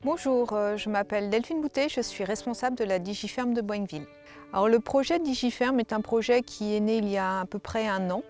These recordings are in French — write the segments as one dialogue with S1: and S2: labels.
S1: Bonjour, je m'appelle Delphine Boutet, je suis responsable de la Digiferm de Boinville. Alors, le projet Digiferm est un projet qui est né il y a à peu près 1 an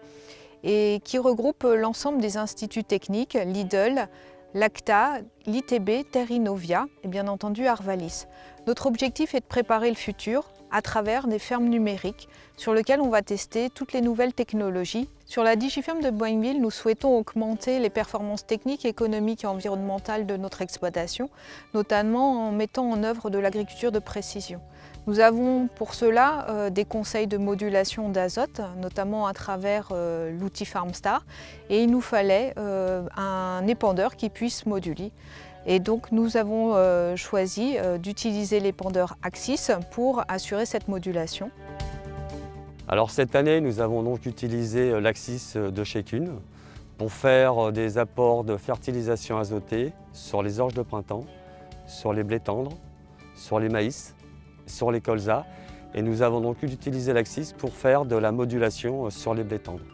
S1: et qui regroupe l'ensemble des instituts techniques, Lidl, l'ACTA, l'ITB, Terrinovia et bien entendu Arvalis. Notre objectif est de préparer le futur à travers des fermes numériques sur lesquelles on va tester toutes les nouvelles technologies. Sur la Digiferm de Boinville, nous souhaitons augmenter les performances techniques, économiques et environnementales de notre exploitation, notamment en mettant en œuvre de l'agriculture de précision. Nous avons pour cela des conseils de modulation d'azote, notamment à travers l'outil FarmStar, et il nous fallait un épandeur qui puisse moduler. Et donc nous avons choisi d'utiliser l'épandeur Axis pour assurer cette modulation.
S2: Alors cette année, nous avons donc utilisé l'Axis de chez Kuhn pour faire des apports de fertilisation azotée sur les orges de printemps, sur les blés tendres, sur les maïs, sur les colzas. Et nous avons donc utilisé l'Axis pour faire de la modulation sur les blés tendres.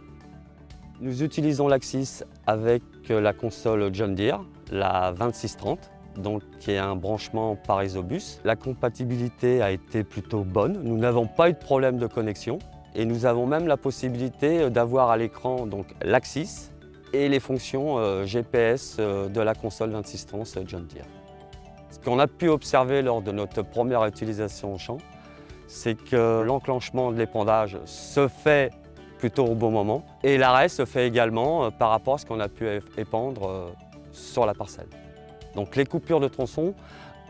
S2: Nous utilisons l'Axis avec la console John Deere, la 2630, donc qui est un branchement par Isobus. La compatibilité a été plutôt bonne. Nous n'avons pas eu de problème de connexion et nous avons même la possibilité d'avoir à l'écran l'Axis et les fonctions GPS de la console 2630 John Deere. Ce qu'on a pu observer lors de notre première utilisation au champ, c'est que l'enclenchement de l'épandage se fait plutôt au bon moment et l'arrêt se fait également par rapport à ce qu'on a pu épandre sur la parcelle. Donc les coupures de tronçons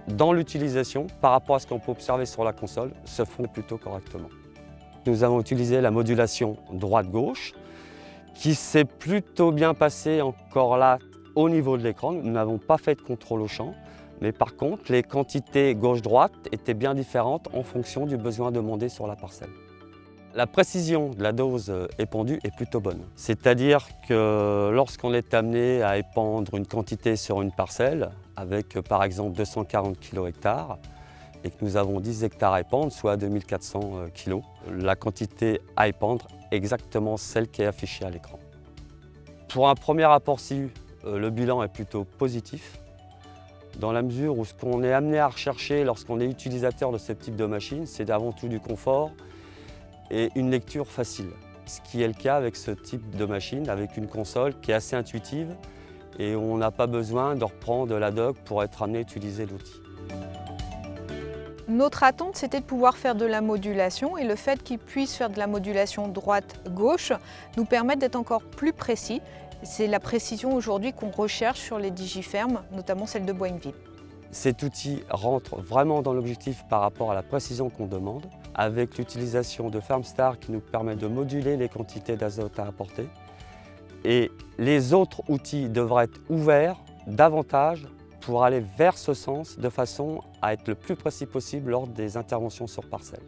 S2: dans l'utilisation par rapport à ce qu'on peut observer sur la console se font plutôt correctement. Nous avons utilisé la modulation droite-gauche qui s'est plutôt bien passée encore là au niveau de l'écran. Nous n'avons pas fait de contrôle au champ, mais par contre les quantités gauche-droite étaient bien différentes en fonction du besoin demandé sur la parcelle. La précision de la dose épandue est plutôt bonne. C'est-à-dire que lorsqu'on est amené à épandre une quantité sur une parcelle, avec par exemple 240 kg/hectare, et que nous avons 10 hectares à épandre, soit 2400 kg, la quantité à épandre est exactement celle qui est affichée à l'écran. Pour un premier rapport CIU, le bilan est plutôt positif, dans la mesure où ce qu'on est amené à rechercher lorsqu'on est utilisateur de ce type de machine, c'est avant tout du confort et une lecture facile. Ce qui est le cas avec ce type de machine, avec une console qui est assez intuitive et on n'a pas besoin de reprendre la doc pour être amené à utiliser l'outil.
S1: Notre attente, c'était de pouvoir faire de la modulation et le fait qu'ils puissent faire de la modulation droite-gauche nous permet d'être encore plus précis. C'est la précision aujourd'hui qu'on recherche sur les Digiferm, notamment celle de Boinville.
S2: Cet outil rentre vraiment dans l'objectif par rapport à la précision qu'on demande, avec l'utilisation de FarmStar qui nous permet de moduler les quantités d'azote à apporter. Et les autres outils devraient être ouverts davantage pour aller vers ce sens de façon à être le plus précis possible lors des interventions sur parcelle.